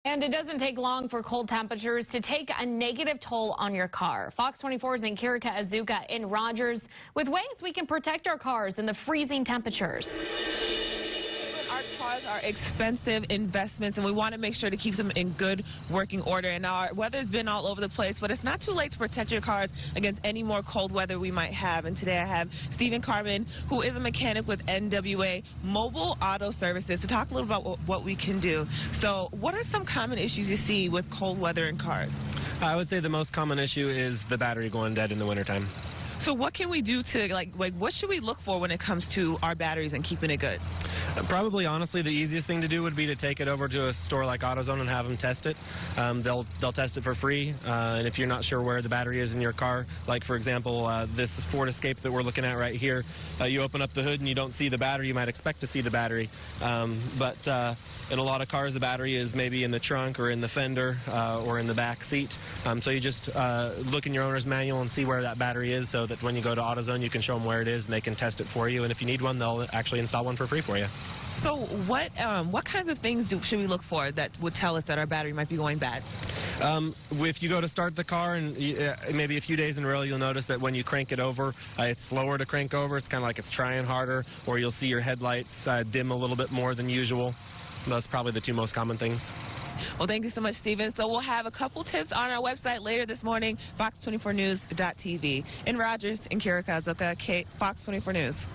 And it doesn't take long for cold temperatures to take a negative toll on your car. Fox 24's in Kirika Azuka in Rogers with ways we can protect our cars in the freezing temperatures. Our cars are expensive investments, and we want to make sure to keep them in good working order. And our weather's been all over the place, but it's not too late to protect your cars against any more cold weather we might have. And today I have Stephen Carmen, who is a mechanic with NWA Mobile Auto Services, to talk a little about what we can do. So what are some common issues you see with cold weather in cars? I would say the most common issue is the battery going dead in the wintertime. So what can we do to, like what should we look for when it comes to our batteries and keeping it good? Probably, honestly, the easiest thing to do would be to take it over to a store like AutoZone and have them test it. They'll test it for free, and if you're not sure where the battery is in your car, like for example, this Ford Escape that we're looking at right here, you open up the hood and you don't see the battery. You might expect to see the battery, but in a lot of cars, the battery is maybe in the trunk or in the fender or in the back seat. So you just look in your owner's manual and see where that battery is, so that when you go to AutoZone, you can show them where it is and they can test it for you. And if you need one, they'll actually install one for free for you. So what kinds of things should we look for that would tell us that our battery might be going bad? If you go to start the car and maybe a few days in a row, you'll notice that when you crank it over, it's slower to crank over. It's kind of like it's trying harder, or you'll see your headlights dim a little bit more than usual. Those are probably the two most common things. Well, thank you so much, Stephen. So we'll have a couple tips on our website later this morning, fox24news.tv. In Rogers, in Kirika Azuka, Fox 24 News.